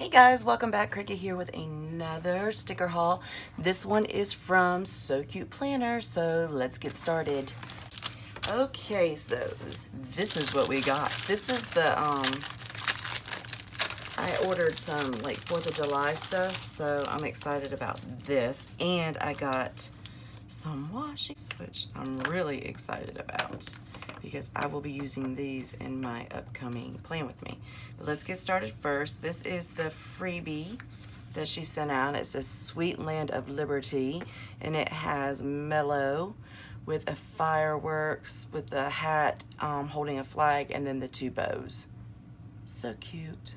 Hey guys, welcome back. Cricket here with another sticker haul. This one is from So Cute Planner, so let's get started. Okay, so this is what we got. This is the, I ordered some like 4th of July stuff, so I'm excited about this. And I got some washi, which I'm really excited about because I will be using these in my upcoming Plan With Me. But let's get started first. This is the freebie that she sent out. It says Sweet Land of Liberty, and it has Mellow with a fireworks, with the hat holding a flag, and then the 2 bows. So cute.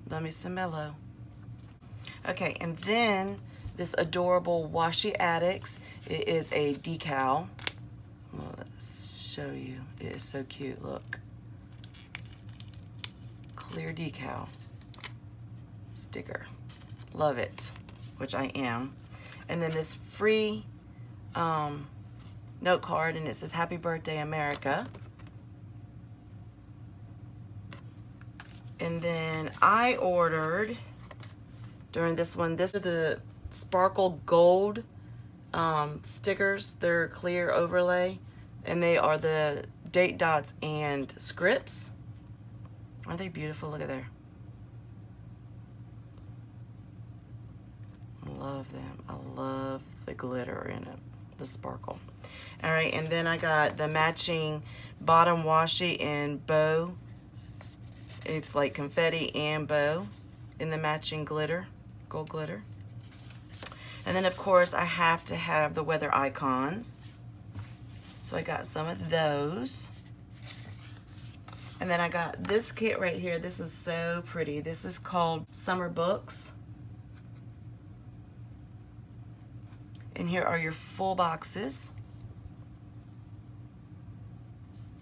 Love me some Mellow. Okay, and then this adorable Washi Addicts. It is a decal. Let's show you. It is so cute. Look. Clear decal. Sticker. Love it. Which I am. And then this free note card, and it says Happy Birthday America. And then I ordered during this one, this are the sparkle gold stickers. They're clear overlay, and they are the date dots and scripts. Are they beautiful? Look at there. Love them. I love the glitter in it, the sparkle. All right, and then I got the matching bottom washi and bow. It's like confetti and bow in the matching glitter, gold glitter. And then of course I have to have the weather icons. So I got some of those. And then I got this kit right here. This is so pretty. This is called Summer Books. And here are your full boxes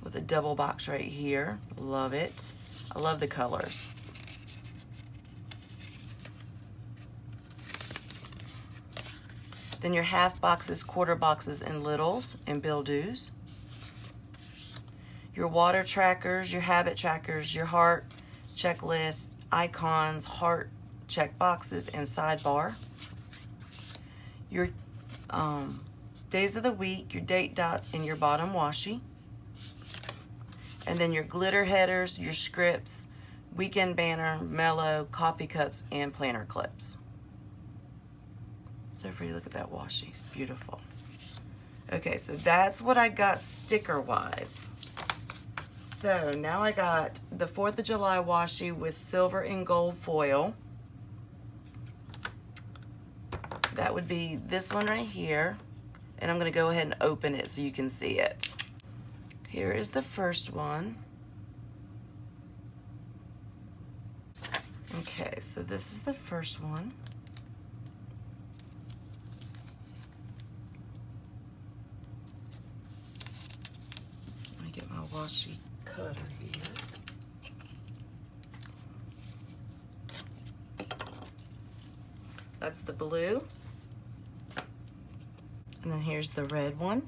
with a double box right here. Love it. I love the colors. Then your half boxes, quarter boxes, and littles and bill-dos. Your water trackers, your habit trackers, your heart checklist, icons, heart check boxes, and sidebar. Your days of the week, your date dots, and your bottom washi. And then your glitter headers, your scripts, weekend banner, mellow, coffee cups, and planner clips. So pretty. Look at that washi. It's beautiful. Okay, so that's what I got sticker-wise. So now I got the 4th of July washi with silver and gold foil. That would be this one right here. And I'm going to go ahead and open it so you can see it. Here is the first one. Okay, so this is the first one. Let me get my washi cutter here. That's the blue. And then here's the red one.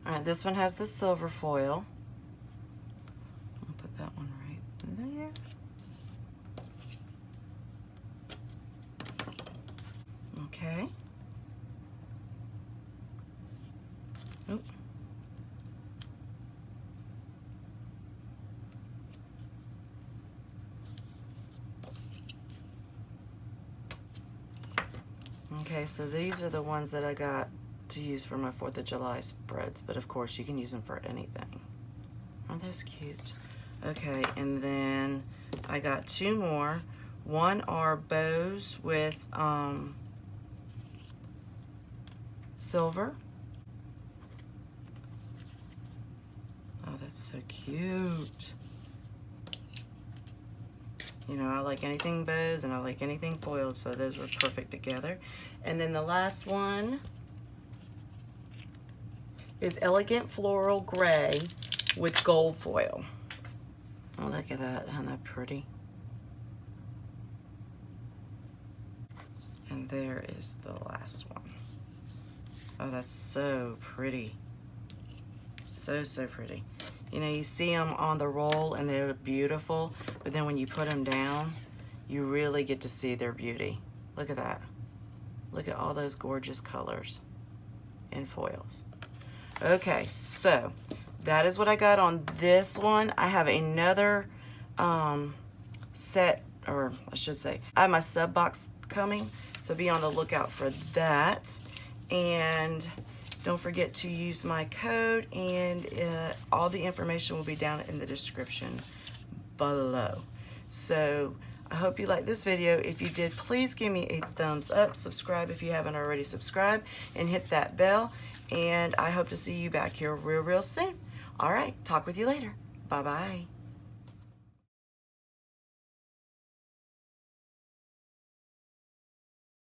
All right, this one has the silver foil. I'll put that one right there. Okay. Oop. Okay, so these are the ones that I got to use for my 4th of July spreads, but of course you can use them for anything. Aren't those cute? Okay, and then I got 2 more. One are bows with silver. Oh, that's so cute. You know, I like anything bows and I like anything foiled, so those were perfect together. And then the last one is Elegant Floral Gray with gold foil. Oh, look at that. Isn't that pretty? And there is the last one. Oh, that's so pretty. So, so pretty. You know, you see them on the roll and they're beautiful, but then when you put them down, you really get to see their beauty. Look at that. Look at all those gorgeous colors in foils. Okay, so that is what I got on this one. I have another set, or I should say, I have my sub box coming, so be on the lookout for that. And don't forget to use my code, and all the information will be down in the description below. So I hope you liked this video. If you did, please give me a thumbs up, subscribe if you haven't already subscribed, and hit that bell. And I hope to see you back here real soon. All right, talk with you later. Bye-bye.